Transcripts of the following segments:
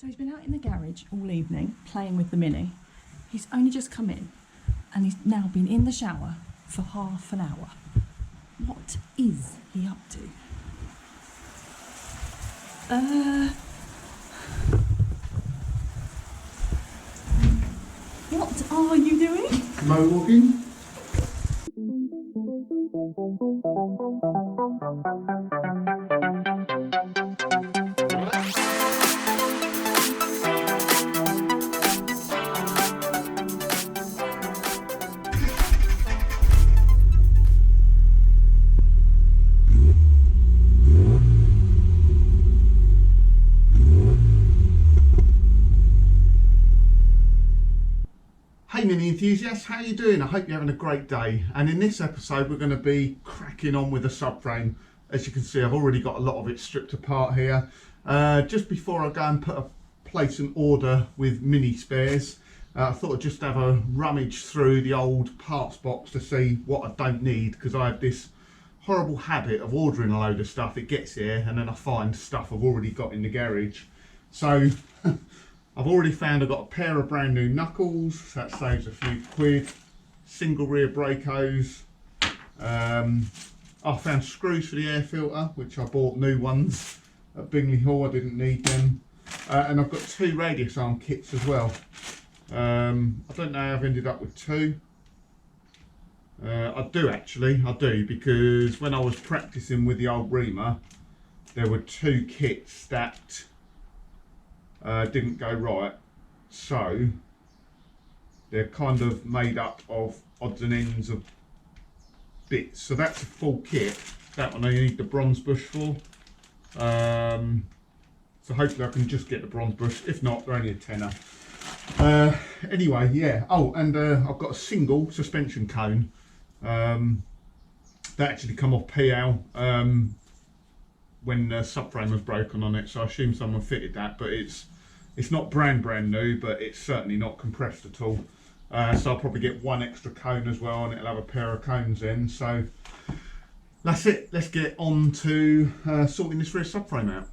So he's been out in the garage all evening playing with the Mini. He's only just come in and he's now been in the shower for half an hour. What is he up to? What are you doing? Mowoging. Hey Mini enthusiasts, how you doing? I hope you're having a great day. And in this episode we're going to be cracking on with the subframe. As you can see, I've already got a lot of it stripped apart here. Just before I go and place an order with Mini Spares, I thought I'd just have a rummage through the old parts box to see what I don't need, because I have this horrible habit of ordering a load of stuff. It gets here and then I find stuff I've already got in the garage. So I've already found I've got a pair of brand new knuckles, so that saves a few quid. Single rear brake hose. I found screws for the air filter, which I bought new ones at Bingley Hall. I didn't need them. And I've got two radius arm kits as well. I don't know how I've ended up with two. I do, because when I was practicing with the old reamer, there were two kits that didn't go right, so they're kind of made up of odds and ends of bits. So that's a full kit. That one I need the bronze bush for. So hopefully I can just get the bronze bush. If not, they're only a tenner. Anyway, yeah. Oh, and I've got a single suspension cone that actually come off PL when the subframe was broken on it. So I assume someone fitted that, but it's not brand new, but it's certainly not compressed at all. So I'll probably get one extra cone as well, and it'll have a pair of cones in. So that's it. Let's get on to sorting this rear subframe out.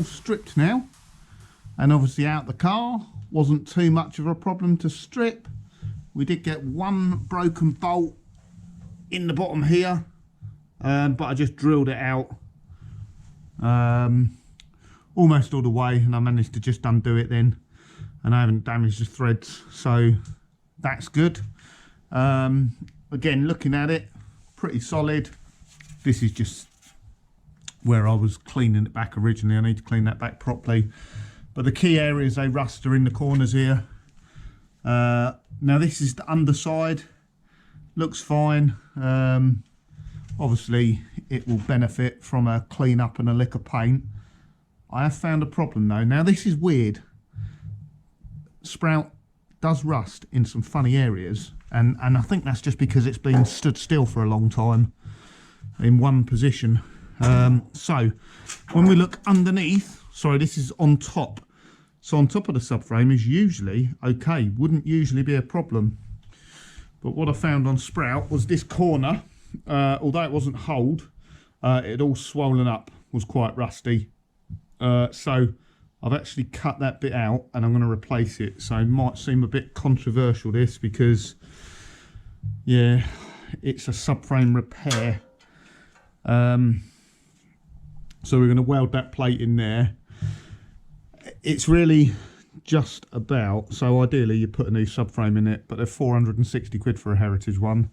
all stripped now, and obviously out the car wasn't too much of a problem to strip. We did get one broken bolt in the bottom here, but I just drilled it out almost all the way, and I managed to just undo it then, and I haven't damaged the threads, so that's good. Again, looking at it, pretty solid. This is just where I was cleaning it back originally. I need to clean that back properly, but the key areas they rust are in the corners here. Now this is the underside, looks fine. Obviously it will benefit from a clean up and a lick of paint. I have found a problem though. Now this is weird. Sprout does rust in some funny areas, and I think that's just because it's been stood still for a long time in one position. So when we look underneath, sorry, this is on top. So on top of the subframe is usually okay, wouldn't usually be a problem. But what I found on Sprout was this corner, although it wasn't holed, it had all swollen up, was quite rusty. So I've actually cut that bit out and I'm going to replace it. So it might seem a bit controversial this, because yeah, it's a subframe repair. So we're going to weld that plate in there. It's really just about, so ideally you put a new subframe in it, but they're 460 quid for a heritage one.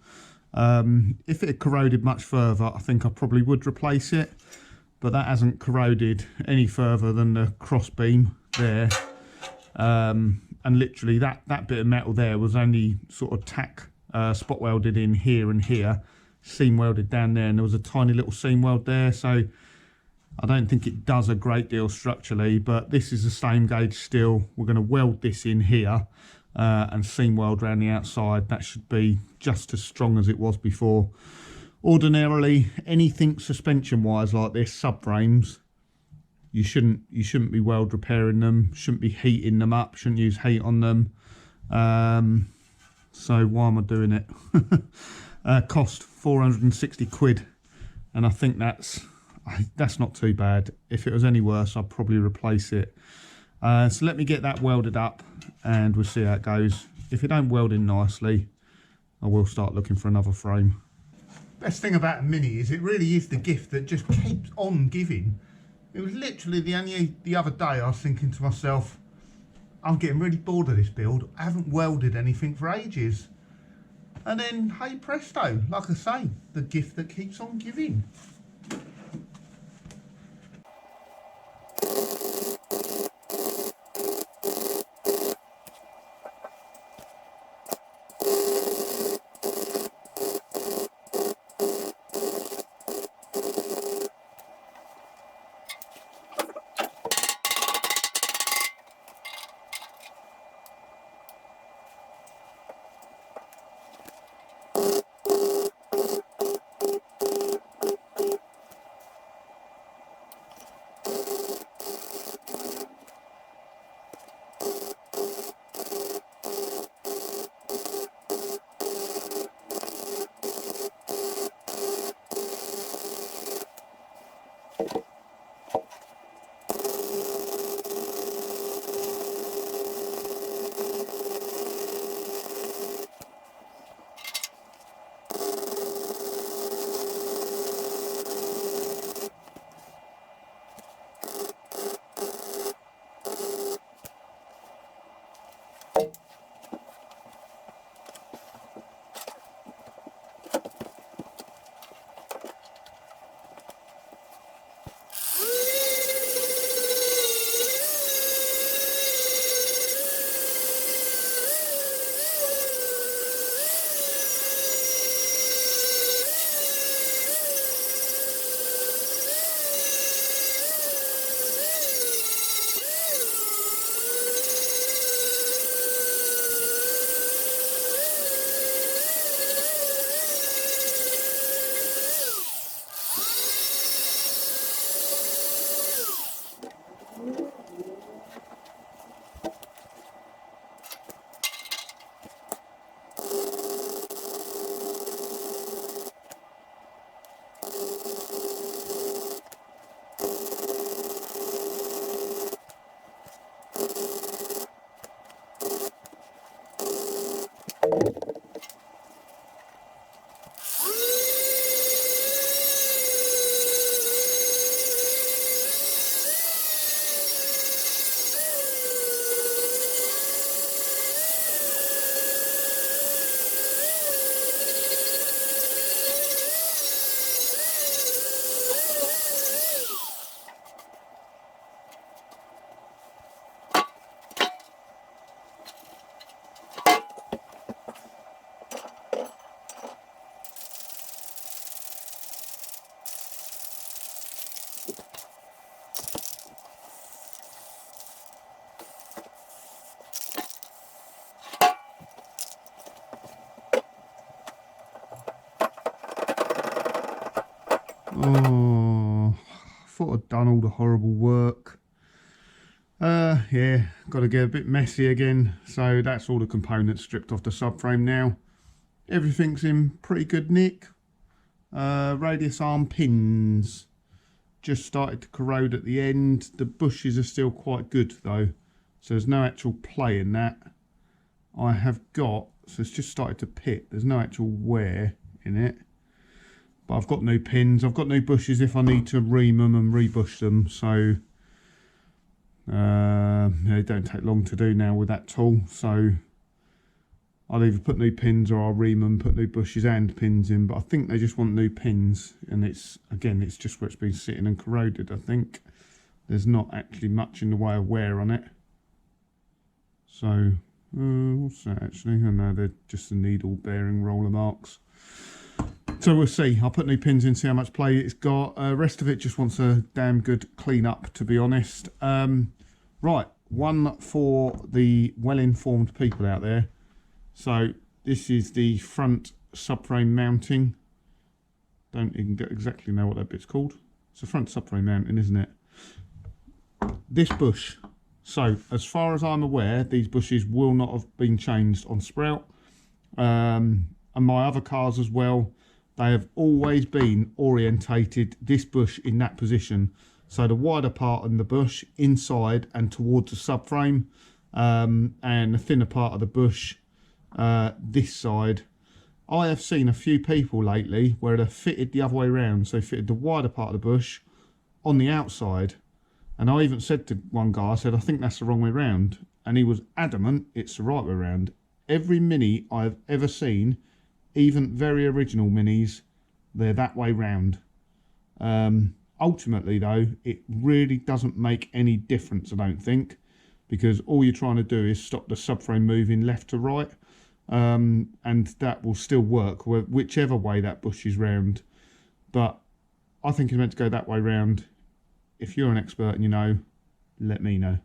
If it had corroded much further, I think I probably would replace it, but that hasn't corroded any further than the cross beam there. And literally that bit of metal there was only sort of tack spot welded in here and here, seam welded down there, and there was a tiny little seam weld there, so I don't think it does a great deal structurally, but this is the same gauge steel. We're going to weld this in here and seam weld around the outside. That should be just as strong as it was before. Ordinarily, anything suspension wise like this, subframes, you shouldn't be weld repairing them, shouldn't be heating them up, shouldn't use heat on them. So why am I doing it? Cost 460 quid, and I think that's not too bad. If it was any worse, I'd probably replace it. So let me get that welded up and we'll see how it goes. If it don't weld in nicely, I will start looking for another frame. Best thing about a Mini is it really is the gift that just keeps on giving. It was literally the other day I was thinking to myself, I'm getting really bored of this build. I haven't welded anything for ages. And then, hey presto, like I say, the gift that keeps on giving. Oh, I thought I'd done all the horrible work. Yeah, got to get a bit messy again. So that's all the components stripped off the subframe now. Everything's in pretty good nick. Radius arm pins just started to corrode at the end. The bushes are still quite good though, so there's no actual play in that. I have got, so it's just started to pit. There's no actual wear in it. But I've got new pins. I've got new bushes if I need to ream them and rebush them. So they don't take long to do now with that tool. So I'll either put new pins or I'll ream them, put new bushes and pins in. But I think they just want new pins. And it's, again, it's just where it's been sitting and corroded, I think. There's not actually much in the way of wear on it. So, what's that actually? Oh no, they're just the needle bearing roller marks. So we'll see. I'll put new pins in, see how much play it's got. Rest of it just wants a damn good clean up, to be honest. Right, one for the well-informed people out there. So this is the front subframe mounting. Don't exactly know what that bit's called. It's a front subframe mounting, isn't it? This bush. So as far as I'm aware, these bushes will not have been changed on Sprout. And my other cars as well. They have always been orientated, this bush in that position. So the wider part in the bush inside and towards the subframe, and the thinner part of the bush this side. I have seen a few people lately where they're fitted the other way around. So fitted the wider part of the bush on the outside. And I even said to one guy, I said, I think that's the wrong way round. And he was adamant it's the right way round. Every Mini I've ever seen, even very original Minis, they're that way round. Ultimately though, it really doesn't make any difference, I don't think, because all you're trying to do is stop the subframe moving left to right, and that will still work whichever way that bush is round. But I think it's meant to go that way round. If you're an expert and you know, let me know.